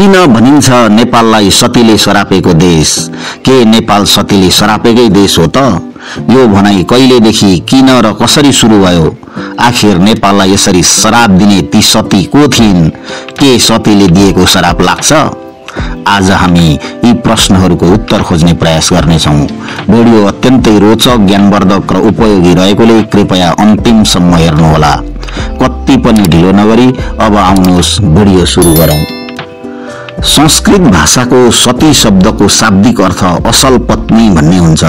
किन भनिन्छ नेपाललाई सतीले सरापेको देश? के नेपाल सतीले सरापेकै देश हो त? यो भनाइ कहिलेदेखि, किन र कसरी सुरु भयो? आखिर नेपाललाई यसरी शराप दिने ती सती को थिइन्? के सतीले दिएको शराप लाग्छ? आज हामी यी प्रश्नहरूको उत्तर खोज्ने प्रयास गर्नेछौँ। भिडियो अत्यन्तै रोचक, ज्ञानवर्धक र उपयोगी रहेकोले कृपया अन्तिमसम्म हेर्नुहोला। कति पनि ढिलो नगरी अब आउनुहोस् भिडियो सुरु गरौँ। संस्कृत भाषाको सती शब्दको शाब्दिक अर्थ असल पत्नी भन्ने हुन्छ।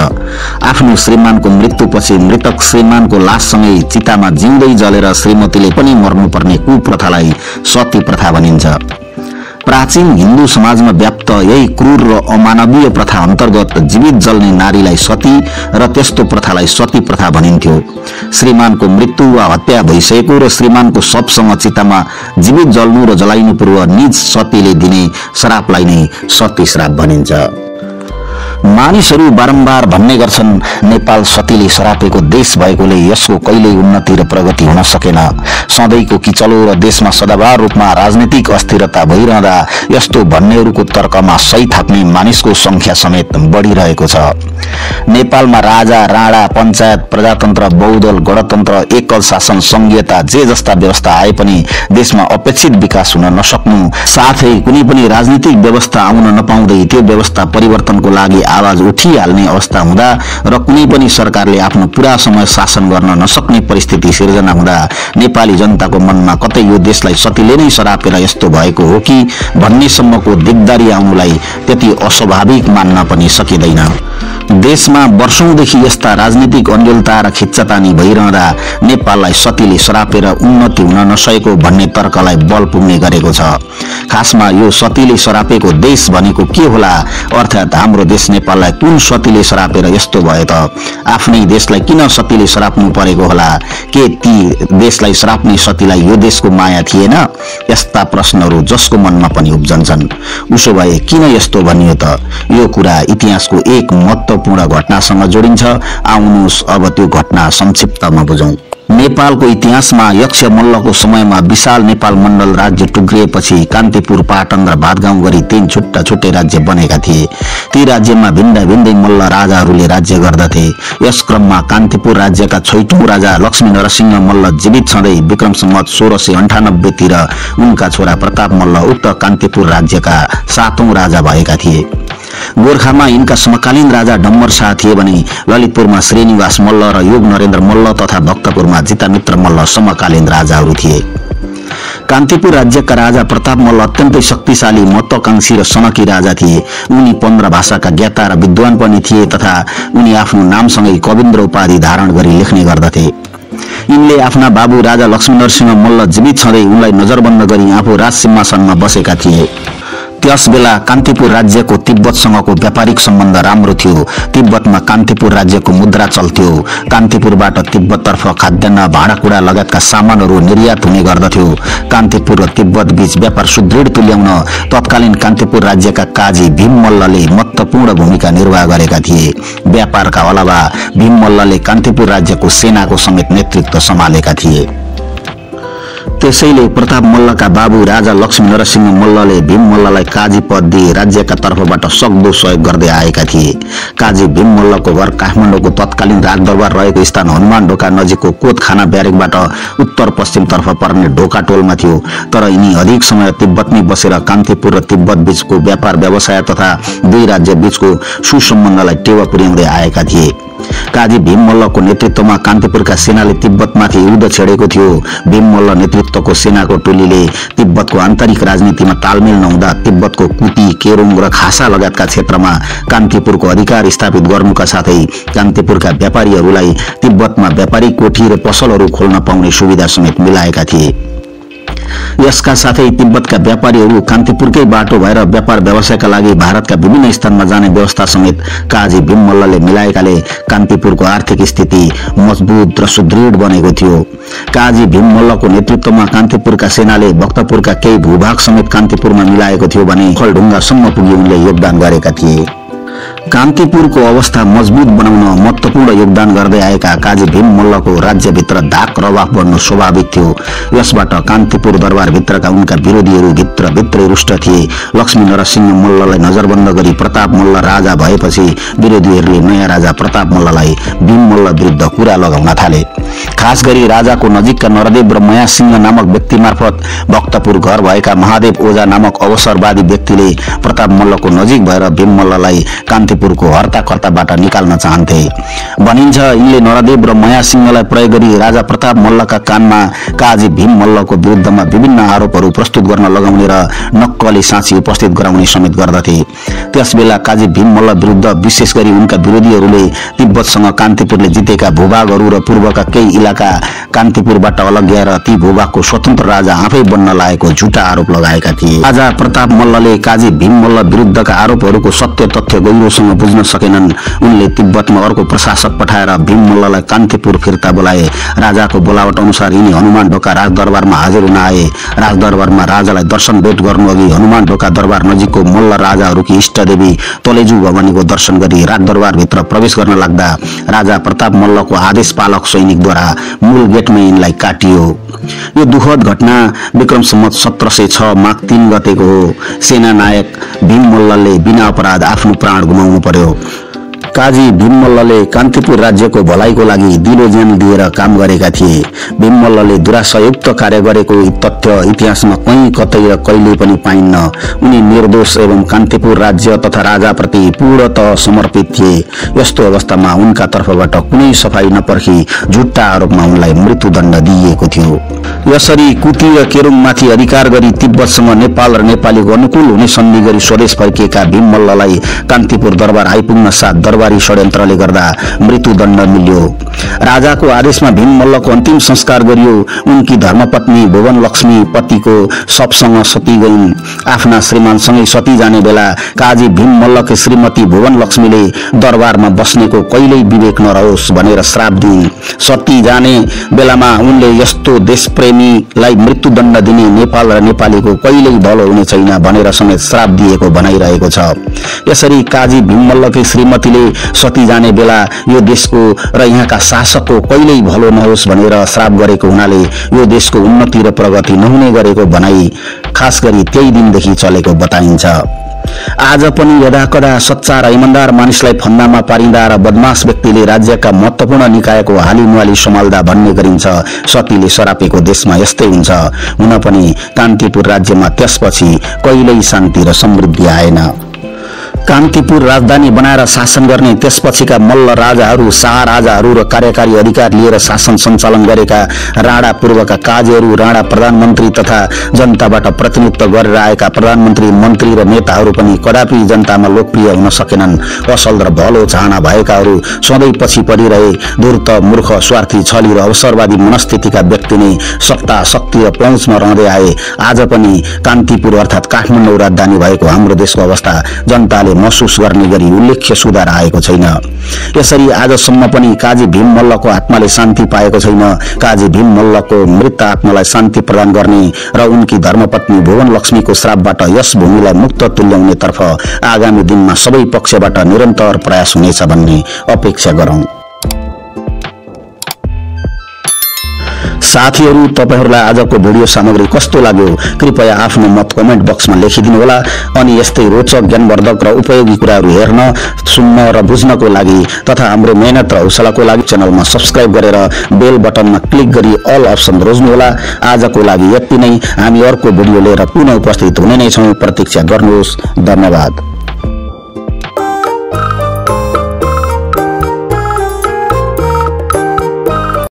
आफ्नो श्रीमानको मृत्युपछि मृतक श्रीमानको लाससँगै चितामा जिउँदै जलेर श्रीमतीले पनि मर्नुपर्ने कुप्रथालाई सती प्रथा भनिन्छ। प्राचीन हिन्दू समाजमा व्याप्त यही क्रूर र अमानवीय प्रथा अन्तर्गत जीवित जल्ने नारीलाई सती र त्यस्तो प्रथालाई सती प्रथा भनिन्थ्यो। श्रीमानको मृत्यु वा हत्या भइसकेको र श्रीमानको शवसँग चितामा जीवित जल्नु र जलाइनु पूर्व निज सतीले दिने श्रापलाई नै सती श्राप भनिन्छ। मानिसहरू बारम्बार भन्ने गर्छन् नेपाल सतीले सरापेको देश भएकोले यसको कहिल्यै उन्नति र प्रगति हुन सकेन। सधैँको किचलो र देशमा सदाबार रूपमा राजनीतिक अस्थिरता भइरहँदा यस्तो भन्नेहरूको तर्कमा सही थाप्ने मानिसको संख्या समेत बढिरहेको छ। नेपालमा राजा, राणा, पञ्चायत, प्रजातन्त्र, बहुदल, गणतन्त्र, एकल शासन, संघीयता जे जस्ता व्यवस्था आए पनि देशमा अपेक्षित विकास हुन नसक्नु, साथै कुनै पनि राजनीतिक व्यवस्था आउन नपाउँदै त्यो व्यवस्था परिवर्तनको लागि आवाज उठिहाल्ने अवस्था हुँदा र कुनै पनि सरकारले आफ्नो पूरा समय शासन गर्न नसक्ने परिस्थिति सिर्जना हुँदा नेपाली जनताको मनमा कतै यो देशलाई सतीले नै सरापेर यस्तो भएको हो कि भन्ने सम्मको दिगदारी आउनुलाई त्यति अस्वाभाविक मान्न पनि सकिँदैन। देशमा वर्षौंदेखि यस्ता राजनीतिक अन्योलता र खिच्चातानी भइरहँदा नेपाललाई सतीले सरापेर उन्नति हुन नसकेको भन्ने तर्कलाई बल पुग्ने गरेको छ। खासमा यो सतीले सरापेको देश भनेको के होला? अर्थात् हाम्रो देश नेपाललाई कुन सतीले सरापेर यस्तो भयो त? आफ्नै देशलाई किन सतीले सराप्नु परेको होला? के ती देशलाई सराप्ने सतीलाई यो देशको माया थिएन? यस्ता प्रश्नहरू जसको मनमा पनि उब्जन्छन्। उसो भए किन यस्तो भनियो त? यो कुरा इतिहासको एक महत्त्वपूर्ण घटनासँग जोडिन्छ। आउनुहोस् अब त्यो घटना संक्षिप्तमा बुझौं। नेपालको इतिहासमा यक्ष मल्लको समयमा विशाल नेपाल मण्डल राज्य टुक्रिएपछि कान्तिपुर, पाटन र भातगाउँ गरी 3 छुट्टा छुट्टै राज्य बनेका थिए। ती राज्यमा भिन्दा भिन्दै मल्ल राजाहरूले राज्य गर्दथे। यस क्रममा कान्तिपुर राज्यका 6औं राजा लक्ष्मी नरसिंह मल्ल जीवित छँदै विक्रम सम्वत 1698 तिर उनका छोरा प्रताप मल्ल उक्त कान्तिपुर राज्यका 7औं राजा भएका थिए। गोरखामा यिनका समकालीन राजा डम्बर शाह थिए भने ललितपुरमा श्रीनिवास मल्ल र योग नरेन्द्र मल्ल तथा भक्तपुरमा जितामित्र मल्ल समकालीन राजाहरू थिए। कान्तिपुर राज्यका राजा प्रताप मल्ल अत्यन्तै शक्तिशाली, महत्वाकांक्षी र सनकी राजा थिए। उनी 15 भाषाका ज्ञाता र विद्वान पनि थिए तथा उनी आफ्नो नामसँगै कविन्द्र उपाधि धारण गरी लेख्ने गर्दथे। यिनले आफ्ना बाबु राजा लक्ष्मी नरसिंह मल्ल जीवित छँदै उनलाई नजरबन्द गरी आफू राज सिंहासनमा बसेका थिए। त्यस बेला कान्तिपुर राज्यको तिब्बतसँगको व्यापारिक सम्बन्ध राम्रो थियो। तिब्बतमा कान्तिपुर राज्यको मुद्रा चल्थ्यो। कान्तिपुरबाट तिब्बततर्फ खाद्यान्न, भाँडाकुँडा लगायतका सामानहरू निर्यात हुने गर्दथ्यो। कान्तिपुर र तिब्बत बीच व्यापार सुदृढ तुल्याउन तत्कालीन कान्तिपुर राज्यका काजी भीम मल्लले महत्त्वपूर्ण भूमिका निर्वाह गरेका थिए। व्यापारका अलावा भीम मल्लले कान्तिपुर राज्यको सेनाको समेत नेतृत्व सम्हालेका थिए। त्यसैले प्रताप मल्लका बाबु राजा लक्ष्मी नरसिंह मल्लले भीम मल्ललाई काजी पद दिई राज्यका तर्फबाट सक्दो सहयोग गर्दै आएका थिए। काजी भीम मल्लको घर काठमाडौँको तत्कालीन राजदरबार रहेको स्थान हनुमान ढोका नजिकको कोतखाना ब्यारेकबाट उत्तर पश्चिमतर्फ पर्ने ढोका टोलमा थियो। तर यिनी अधिक समय तिब्बतमै बसेर कान्तिपुर र तिब्बत बीचको व्यापार व्यवसाय तथा दुई राज्य बीचको सुसम्बन्धलाई टेवा पुर्याउँदै आएका थिए। काजी भीम मल्लको नेतृत्वमा कान्तिपुरका सेनाले तिब्बतमाथि युद्ध छेडेको थियो। भीम मल्ल नेतृत्वको सेनाको टोलीले तिब्बतको आन्तरिक राजनीतिमा तालमेल नहुँदा तिब्बतको कुती, केरुङ र खासा लगायतका क्षेत्रमा कान्तिपुरको अधिकार स्थापित गर्नुका साथै कान्तिपुरका व्यापारीहरूलाई तिब्बतमा व्यापारिक कोठी र पसलहरू खोल्न पाउने सुविधा समेत मिलाएका थिए। यसका साथै तिब्बतका व्यापारीहरू कान्तिपुरकै बाटो भएर व्यापार व्यवसायका लागि भारतका विभिन्न स्थानमा जाने व्यवस्था समेत काजी भीम मल्लले मिलाएकाले कान्तिपुरको आर्थिक स्थिति मजबुत र सुदृढ बनेको थियो। काजी भीम मल्लको नेतृत्वमा कान्तिपुरका सेनाले भक्तपुरका केही भूभाग समेत कान्तिपुरमा मिलाएको थियो भने खलढुङ्गासम्म पुगी उनले योगदान गरेका थिए। कान्तिपुरको अवस्था मजबुत बनाउन महत्त्वपूर्ण योगदान गर्दै आएका काजी भीम मल्लको राज्यभित्र धाक प्रभाव बढ्नु स्वाभाविक थियो। यसबाट कान्तिपुर दरबारभित्रका उनका विरोधीहरू भित्रभित्रै रुष्ट थिए। लक्ष्मी नरसिंह मल्ललाई नजरबन्द गरी प्रताप मल्ल राजा भएपछि विरोधीहरूले नयाँ राजा प्रताप मल्ललाई भीम मल्ल विरुद्ध कुरा लगाउन थाले। खास गरी राजाको नजिकका नरदेव र मया सिंह नामक व्यक्ति मार्फत भक्तपुर घर भएका महादेव ओझा नामक अवसरवादी व्यक्तिले प्रताप मल्लको नजिक भएर भीम मल्ललाई कान्तिपुरको हर्ताकर्ताबाट निकाल्न चाहन्थे। भनिन्छ यिनले नरदेव र मया सिंहलाई प्रयोग गरी राजा प्रताप मल्लका कानमा काजी भीम मल्लको विरुद्धमा विभिन्न आरोपहरू प्रस्तुत गर्न लगाउने र नक्कली साक्षी उपस्थित गराउने समेत गर्दथे। त्यसबेला काजी भीम मल्ल विरुद्ध विशेष गरी उनका विरोधीहरूले तिब्बतसँग कान्तिपुरले जितेका भूभागहरू र पूर्वका केही इलाका कान्तिपुरबाट अलग्याएर ती भूभागको स्वतन्त्र राजा आफै बन्न लागेको झुटा आरोप लगाएका थिए। राजा प्रताप मल्लले काजी भीम मल्ल विरुद्धका आरोपहरूको सत्य तथ्य गहिरोसँग बुझ्न सकेनन्। उनले तिब्बतमा अर्को प्रशासक पठाएर भीम मल्ललाई कान्तिपुर फिर्ता बोलाए। राजाको बोलावट अनुसार यिनी हनुमान ढोका राजदरबारमा हाजिर हुन आए। राजदरबारमा राजालाई दर्शन भेट गर्नु अघि हनुमान ढोका दरबार नजिकको मल्ल राजाहरूकी इष्टदेवी तलेजु भवानीको दर्शन गरी राजदरबारभित्र प्रवेश गर्न लाग्दा राजा प्रताप मल्लको आदेश पालक सैनिकद्वारा मूल गेटमै यिनलाई काटियो। यो दुखद घटना विक्रम सम्वत 1706 माघ 3 गतेको हो। सेनानायक भीम मल्लले बिना अपराध आफ्नो प्राण गुमाउनु पर्यो। काजी भीम मल्लले कान्तिपुर राज्यको भलाइको लागि दिलो ज्यान दिएर काम गरेका थिए। भीम मल्लले दुराशायुक्त कार्य गरेको तथ्य इतिहासमा कहीँ कतै र कहिले पनि पाइन्न। उनी निर्दोष एवं कान्तिपुर राज्य तथा राजाप्रति पूर्णतः समर्पित थिए। यस्तो अवस्थामा उनका तर्फबाट कुनै सफाई नपर्खी झुट्टा आरोपमा उनलाई मृत्युदण्ड दिइएको थियो। यसरी कुती र केरुङमाथि अधिकार गरी तिब्बतसँग नेपाल र नेपालीको अनुकूल हुने सन्धि गरी स्वदेश फर्किएका भीम मल्ललाई कान्तिपुर दरबार आइपुग्न साथ दरबारी षड्यन्त्रले गर्दा मृत्युदण्ड मिल्यो। राजाको आदेशमा भीम मल्लको अन्तिम संस्कार गरियो। उनकी धर्मपत्नी भुवन लक्ष्मी पतिको शवसँग सती गइन्। आफ्ना श्रीमानसँगै सती जाने बेला काजी भीम मल्लकी श्रीमती भुवन लक्ष्मीले दरबारमा बस्नेको कहिल्यै विवेक नरहोस् भनेर श्राप दिइन्। सती जाने बेलामा उनले यस्तो देशप्रेमीलाई मृत्युदण्ड दिने नेपाल र नेपालीको कहिल्यै भलो हुने छैन भनेर समेत श्राप दिएको भनाइरहेको छ। यसरी काजी भीम मल्लकी श्रीमतीले सती जाने बेला यो देशको र यहाँका शासकको कहिल्यै भलो नहोस् भनेर श्राप गरेको हुनाले यो देशको उन्नति र प्रगति नहुने गरेको भनाई खास गरी त्यही दिनदेखि चलेको बताइन्छ। आज पनि यदाकदा सच्चा र इमानदार मानिसलाई फन्दामा पारिँदा र बदमाश व्यक्तिले राज्यका महत्वपूर्ण निकायको हालिमुहाली सम्हाल्दा भन्ने गरिन्छ। सतीले सरापेको देशमा यस्तै हुन्छ। हुन पनि कान्तिपुर राज्यमा त्यसपछि कहिल्यै शान्ति र समृद्धि आएन। कान्तिपुर राजधानी बनाएर शासन गर्ने त्यसपछिका मल्ल राजाहरू, शाह राजाहरू र कार्यकारी अधिकार लिएर शासन सञ्चालन गरेका राणा पूर्वका काजीहरू, राणा प्रधानमन्त्री तथा जनताबाट प्रतिनिधित्व गरेर आएका प्रधानमन्त्री, मन्त्री र नेताहरू पनि कदापि जनतामा लोकप्रिय हुन सकेनन्। असल र भलो चाहना भएकाहरू सधैँ पछि परिरहे। धूर्त, मूर्ख, स्वार्थी, छली र अवसरवादी मनस्थितिका व्यक्ति नै सत्ता, शक्ति र पहुँचमा रहँदै आए। आज पनि कान्तिपुर अर्थात् काठमाडौँ राजधानी भएको हाम्रो देशको अवस्था जनताले महसुस गर्ने गरी उल्लेख्य सुधार आएको छैन। यसरी आजसम्म पनि काजी भीम मल्लको आत्माले शान्ति पाएको छैन। काजी भीम मल्लको मृत आत्मालाई शान्ति प्रदान गर्ने र उनकी धर्मपत्नी भुवन लक्ष्मीको श्रापबाट यस भूमिलाई मुक्त तुल्याउने तर्फ आगामी दिनमा सबै पक्षबाट निरन्तर प्रयास हुनेछ भन्ने अपेक्षा गरौं। साथीहरू, तपाईहरुलाई आजको भिडियो सामग्री कस्तो लाग्यो कृपया आफ्नो मत कमेन्ट बक्समा लेखिदिनु होला। अनि यस्तै रोचक, ज्ञानवर्धक र उपयोगी कुराहरू हेर्न, सुन्न र बुझ्नको लागि तथा हाम्रो मेहनत र हौसलाको लागि च्यानलमा सब्स्क्राइब गरेर बेल बटनमा क्लिक गरी अल अप्सन रोज्नु होला। आजको लागि यति नै। हामी अर्को भिडियो लिएर पुनः उपस्थित हुने नै छौं। प्रतीक्षा गर्नुहोस्। धन्यवाद।